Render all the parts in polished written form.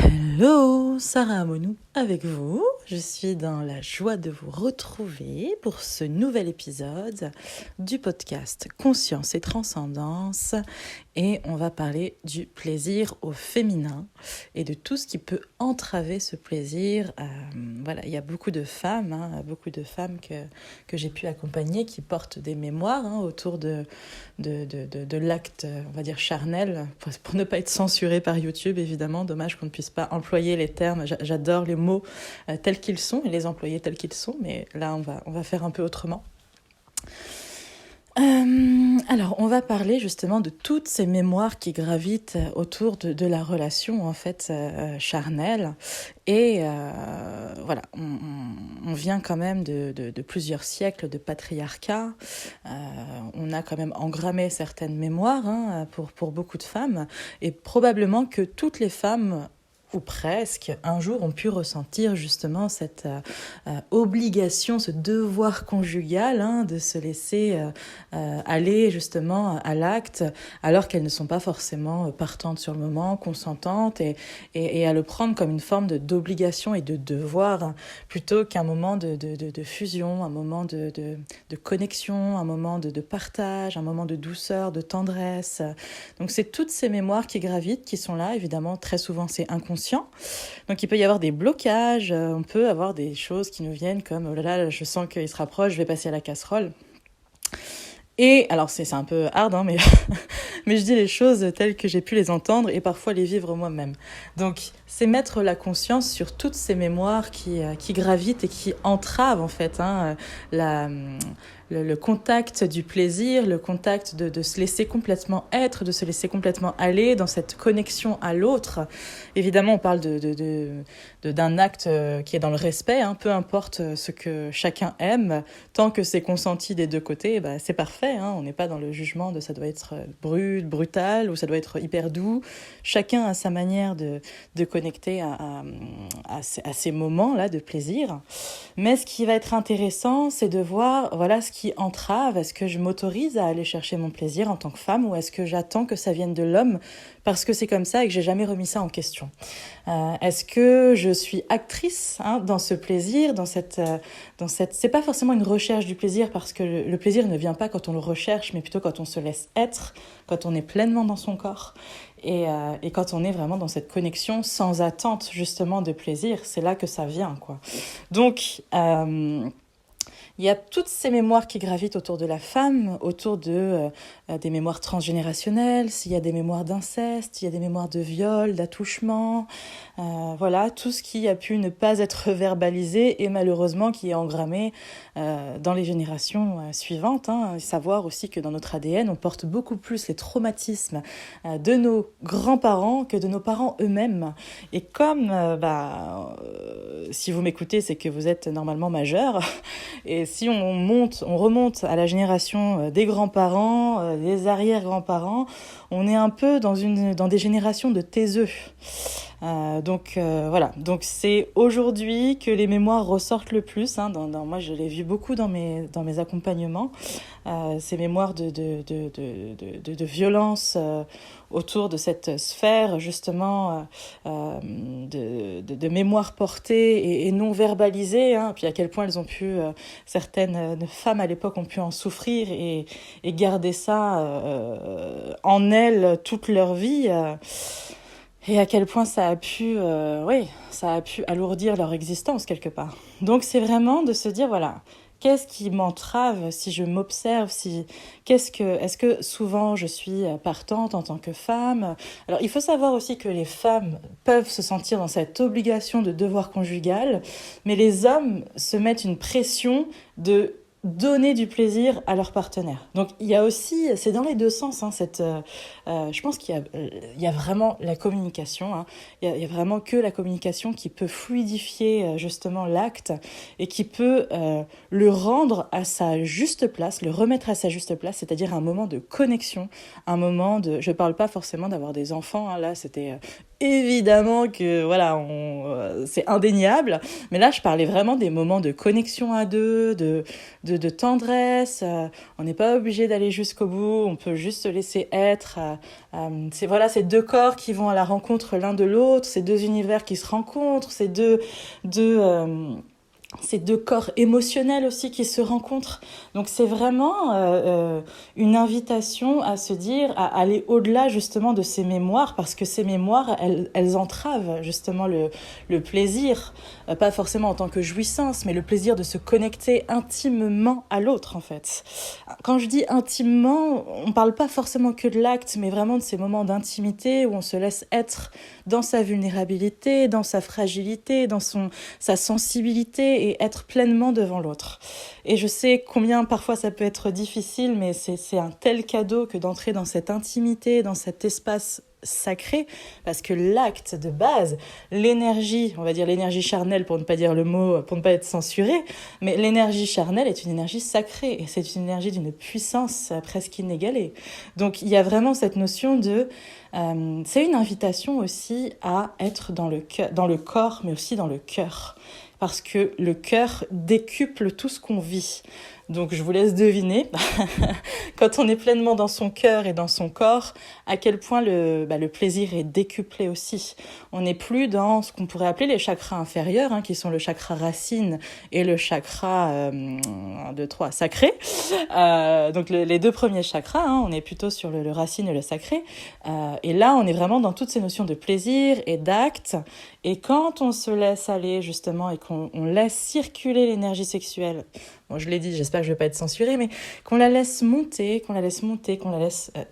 Hello, Sarah Amonou avec vous. Je suis dans la joie de vous retrouver pour ce nouvel épisode du podcast Conscience et Transcendance. Et on va parler du plaisir au féminin et de tout ce qui peut entraver ce plaisir. Voilà, il y a beaucoup de femmes que j'ai pu accompagner qui portent des mémoires autour de l'acte, on va dire, charnel, pour ne pas être censuré par YouTube, évidemment. Dommage qu'on ne puisse pas employer les termes. J'adore les mots tels qu'ils sont et les employer tels qu'ils sont, mais là, on va faire un peu autrement. Alors, on va parler justement de toutes ces mémoires qui gravitent autour de la relation, en fait, charnelle. Et voilà, on vient quand même de plusieurs siècles de patriarcat. On a quand même engrammé certaines mémoires pour beaucoup de femmes. Et probablement que toutes les femmes, ou presque, un jour ont pu ressentir justement cette obligation, ce devoir conjugal de se laisser aller justement à l'acte, alors qu'elles ne sont pas forcément partantes sur le moment, consentantes, et à le prendre comme une forme d'obligation et de devoir, plutôt qu'un moment de fusion, un moment de connexion, un moment de partage, un moment de douceur, de tendresse. Donc c'est toutes ces mémoires qui gravitent, qui sont là, évidemment, très souvent c'est inconscient. Donc il peut y avoir des blocages, on peut avoir des choses qui nous viennent comme « oh là là, je sens qu'il se rapproche, je vais passer à la casserole ». Et alors c'est un peu hard, mais, mais je dis les choses telles que j'ai pu les entendre et parfois les vivre moi-même. Donc c'est mettre la conscience sur toutes ces mémoires qui gravitent et qui entravent en fait le contact du plaisir, le contact de se laisser complètement être, de se laisser complètement aller dans cette connexion à l'autre. Évidemment, on parle d'un acte qui est dans le respect, peu importe ce que chacun aime, tant que c'est consenti des deux côtés, c'est parfait. On n'est pas dans le jugement de ça doit être brutal ou ça doit être hyper doux. Chacun a sa manière de connecter à ces moments-là de plaisir. Mais ce qui va être intéressant, c'est de voir voilà, ce qui entrave. Est-ce que je m'autorise à aller chercher mon plaisir en tant que femme ou est-ce que j'attends que ça vienne de l'homme parce que c'est comme ça et que j'ai jamais remis ça en question? Est-ce que je suis actrice dans ce plaisir, dans cette... C'est pas forcément une recherche du plaisir parce que le plaisir ne vient pas quand on le recherche, mais plutôt quand on se laisse être, quand on est pleinement dans son corps. Et quand on est vraiment dans cette connexion sans attente justement de plaisir, c'est là que ça vient, quoi. Donc, il y a toutes ces mémoires qui gravitent autour de la femme, autour des mémoires transgénérationnelles, s'il y a des mémoires d'inceste, il y a des mémoires de viol, d'attouchement, voilà, tout ce qui a pu ne pas être verbalisé et malheureusement qui est engrammé dans les générations suivantes. Savoir aussi que dans notre ADN, on porte beaucoup plus les traumatismes de nos grands-parents que de nos parents eux-mêmes. Et comme, si vous m'écoutez, c'est que vous êtes normalement majeur. Et si on remonte à la génération des grands-parents, des arrière-grands-parents, on est un peu dans des générations de taiseux. Donc voilà, donc c'est aujourd'hui que les mémoires ressortent le plus. Moi, je l'ai vu beaucoup dans mes accompagnements, ces mémoires de violence autour de cette sphère justement de mémoire portée et non verbalisée. Puis à quel point elles ont pu, certaines femmes à l'époque ont pu en souffrir et garder ça en elles toute leur vie. Et à quel point ça a pu alourdir leur existence quelque part. Donc c'est vraiment de se dire, voilà, qu'est-ce qui m'entrave si je m'observe, est-ce que souvent je suis partante en tant que femme? Alors il faut savoir aussi que les femmes peuvent se sentir dans cette obligation de devoir conjugal, mais les hommes se mettent une pression de donner du plaisir à leur partenaire. Donc il y a aussi, c'est dans les deux sens, je pense qu'il y a vraiment la communication, il y a vraiment que la communication qui peut fluidifier justement l'acte et qui peut le rendre à sa juste place, le remettre à sa juste place, c'est-à-dire un moment de connexion, un moment de... Je parle pas forcément d'avoir des enfants, là c'était évidemment que voilà, c'est indéniable. Mais là, je parlais vraiment des moments de connexion à deux, de tendresse. On n'est pas obligé d'aller jusqu'au bout, on peut juste se laisser être. C'est voilà, ces deux corps qui vont à la rencontre l'un de l'autre, ces deux univers qui se rencontrent, ces deux corps émotionnels aussi qui se rencontrent. Donc c'est vraiment une invitation à se dire, à aller au-delà justement de ces mémoires, parce que ces mémoires, elles entravent justement le plaisir, pas forcément en tant que jouissance, mais le plaisir de se connecter intimement à l'autre en fait. Quand je dis intimement, on parle pas forcément que de l'acte, mais vraiment de ces moments d'intimité où on se laisse être dans sa vulnérabilité, dans sa fragilité, dans sa sensibilité, et être pleinement devant l'autre. Et je sais combien parfois ça peut être difficile, mais c'est un tel cadeau que d'entrer dans cette intimité, dans cet espace sacré, parce que l'acte de base, l'énergie, on va dire l'énergie charnelle pour ne pas dire le mot, pour ne pas être censuré, mais l'énergie charnelle est une énergie sacrée, et c'est une énergie d'une puissance presque inégalée. Donc il y a vraiment cette notion de... c'est une invitation aussi à être dans le corps, mais aussi dans le cœur. Parce que le cœur décuple tout ce qu'on vit. Donc je vous laisse deviner, quand on est pleinement dans son cœur et dans son corps, à quel point le plaisir est décuplé aussi. On n'est plus dans ce qu'on pourrait appeler les chakras inférieurs, qui sont le chakra racine et le chakra 1, 2, 3, sacré. Donc les deux premiers chakras, on est plutôt sur le racine et le sacré. Et là, on est vraiment dans toutes ces notions de plaisir et d'acte. Et quand on se laisse aller justement et qu'on laisse circuler l'énergie sexuelle, bon, je l'ai dit, j'espère que je ne vais pas être censurée, mais qu'on la laisse monter,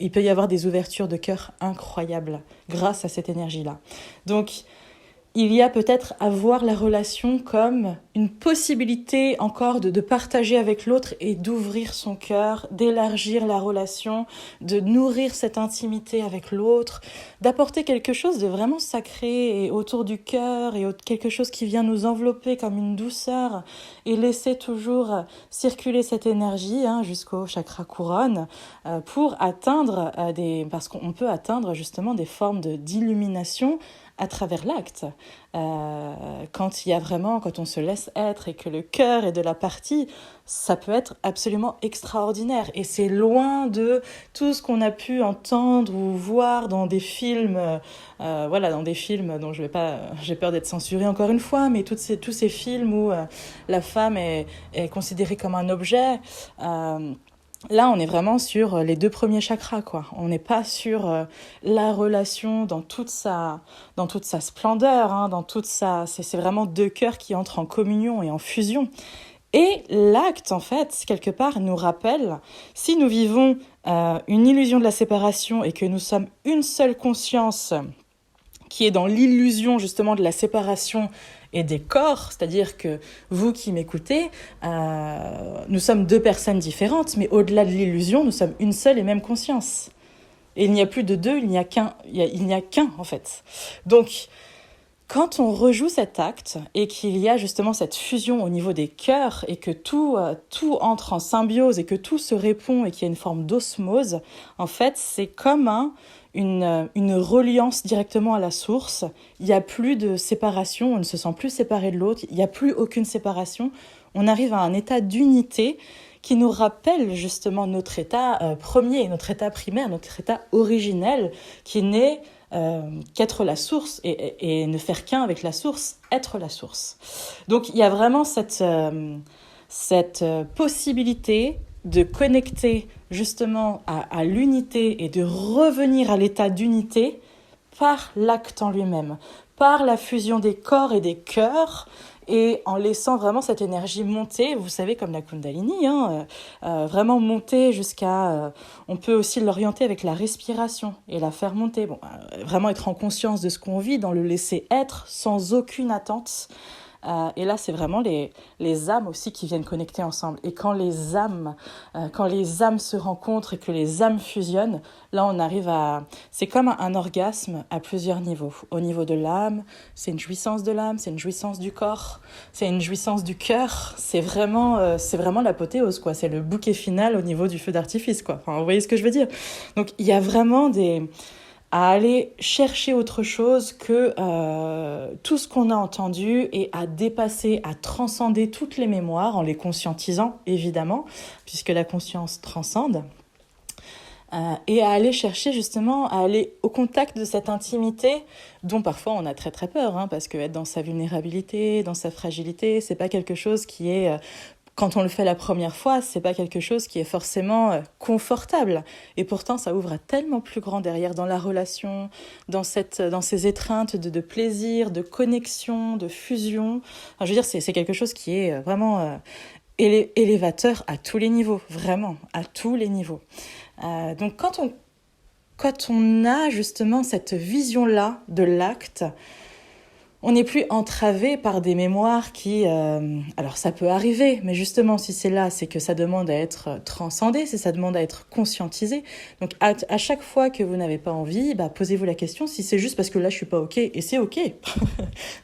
il peut y avoir des ouvertures de cœur incroyables grâce à cette énergie-là. Donc, il y a peut-être à voir la relation comme une possibilité encore de partager avec l'autre et d'ouvrir son cœur, d'élargir la relation, de nourrir cette intimité avec l'autre, d'apporter quelque chose de vraiment sacré et autour du cœur et quelque chose qui vient nous envelopper comme une douceur et laisser toujours circuler cette énergie jusqu'au chakra couronne pour atteindre parce qu'on peut atteindre justement des formes d'illumination à travers l'acte. Quand on se laisse être et que le cœur est de la partie, ça peut être absolument extraordinaire. Et c'est loin de tout ce qu'on a pu entendre ou voir dans des films, dans des films dont j'ai peur d'être censurée encore une fois, mais tous ces films où la femme est considérée comme un objet. Là, on est vraiment sur les deux premiers chakras, quoi. On n'est pas sur la relation dans toute sa splendeur, c'est vraiment deux cœurs qui entrent en communion et en fusion. Et l'acte, en fait, quelque part, nous rappelle, si nous vivons une illusion de la séparation et que nous sommes une seule conscience qui est dans l'illusion, justement, de la séparation et des corps, c'est-à-dire que vous qui m'écoutez, nous sommes deux personnes différentes, mais au-delà de l'illusion, nous sommes une seule et même conscience. Et il n'y a plus de deux, il n'y a qu'un en fait. Donc, quand on rejoue cet acte et qu'il y a justement cette fusion au niveau des cœurs et que tout entre en symbiose et que tout se répond et qu'il y a une forme d'osmose, en fait, c'est comme une reliance directement à la source. Il n'y a plus de séparation, on ne se sent plus séparé de l'autre, il n'y a plus aucune séparation. On arrive à un état d'unité qui nous rappelle justement notre état premier, notre état primaire, notre état originel, qui n'est qu'être la source et ne faire qu'un avec la source, être la source. Donc il y a vraiment cette possibilité de connecter justement à l'unité et de revenir à l'état d'unité par l'acte en lui-même, par la fusion des corps et des cœurs, et en laissant vraiment cette énergie monter, vous savez, comme la Kundalini, vraiment monter jusqu'à... on peut aussi l'orienter avec la respiration et la faire monter. Vraiment être en conscience de ce qu'on vit, dans le laisser être, sans aucune attente. Et là, c'est vraiment les âmes aussi qui viennent connecter ensemble. Et quand les âmes se rencontrent et que les âmes fusionnent, là, on arrive à... C'est comme un orgasme à plusieurs niveaux. Au niveau de l'âme, c'est une jouissance de l'âme, c'est une jouissance du corps, c'est une jouissance du cœur. C'est vraiment l'apothéose, quoi. C'est le bouquet final au niveau du feu d'artifice, quoi. Enfin, vous voyez ce que je veux dire? Donc, il y a vraiment à aller chercher autre chose que tout ce qu'on a entendu et à dépasser, à transcender toutes les mémoires en les conscientisant, évidemment, puisque la conscience transcende. Et à aller chercher justement, à aller au contact de cette intimité dont parfois on a très très peur, hein, parce que être dans sa vulnérabilité, dans sa fragilité, c'est pas quelque chose qui est, quand on le fait la première fois, c'est pas quelque chose qui est forcément confortable. Et pourtant, ça ouvre à tellement plus grand derrière dans la relation, dans ces étreintes de plaisir, de connexion, de fusion. Enfin, je veux dire, c'est quelque chose qui est vraiment élévateur à tous les niveaux, vraiment, à tous les niveaux. Donc quand on a justement cette vision-là de l'acte, on n'est plus entravé par des mémoires qui... alors ça peut arriver, mais justement si c'est là, c'est que ça demande à être transcendé, ça demande à être conscientisé. Donc à chaque fois que vous n'avez pas envie, posez-vous la question si c'est juste parce que là je suis pas ok, et c'est ok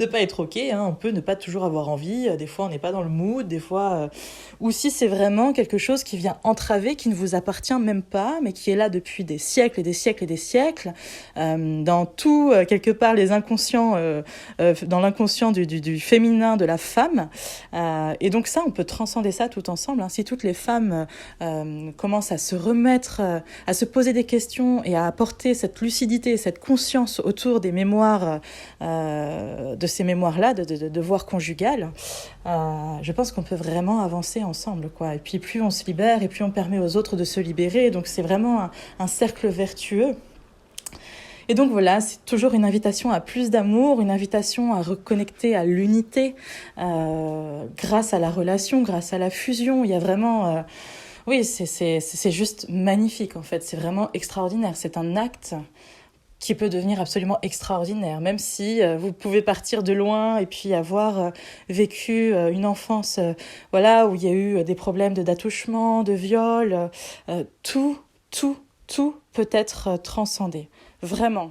de pas être ok, hein, on peut ne pas toujours avoir envie, des fois on n'est pas dans le mood, des fois... ou si c'est vraiment quelque chose qui vient entraver, qui ne vous appartient même pas, mais qui est là depuis des siècles et des siècles et des siècles, dans tout, quelque part, les inconscients... dans l'inconscient du féminin de la femme. Et donc ça, on peut transcender ça tout ensemble. Hein. Si toutes les femmes commencent à se remettre, à se poser des questions et à apporter cette lucidité, cette conscience autour des mémoires, de ces mémoires-là, de devoirs conjugales, je pense qu'on peut vraiment avancer ensemble, quoi. Et puis plus on se libère, et plus on permet aux autres de se libérer. Donc c'est vraiment un cercle vertueux. Et donc voilà, c'est toujours une invitation à plus d'amour, une invitation à reconnecter à l'unité grâce à la relation, grâce à la fusion. Il y a vraiment... oui, c'est juste magnifique en fait, c'est vraiment extraordinaire. C'est un acte qui peut devenir absolument extraordinaire, même si vous pouvez partir de loin et puis avoir vécu une enfance voilà, où il y a eu des problèmes d'attouchement, de viol, tout peut être transcendé. Vraiment.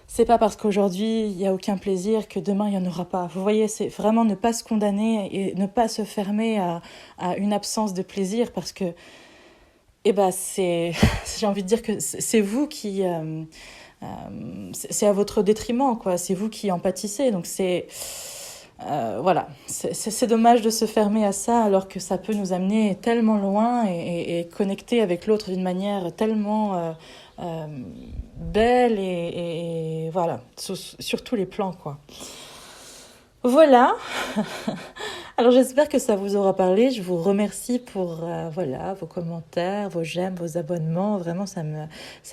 C'est pas parce qu'aujourd'hui il n'y a aucun plaisir que demain il n'y en aura pas. Vous voyez, c'est vraiment ne pas se condamner et ne pas se fermer à une absence de plaisir parce que, j'ai envie de dire que c'est vous qui... c'est à votre détriment, quoi. C'est vous qui en pâtissez. Donc voilà, c'est dommage de se fermer à ça alors que ça peut nous amener tellement loin et connecter avec l'autre d'une manière tellement belle et voilà, sur tous les plans, quoi. Voilà. Alors j'espère que ça vous aura parlé. Je vous remercie pour voilà, vos commentaires, vos j'aime, vos abonnements. Vraiment, ça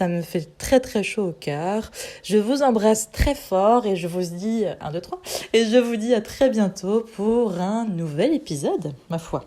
me fait très très chaud au cœur. Je vous embrasse très fort et je vous dis 1, 2, 3. Et je vous dis à très bientôt pour un nouvel épisode, ma foi.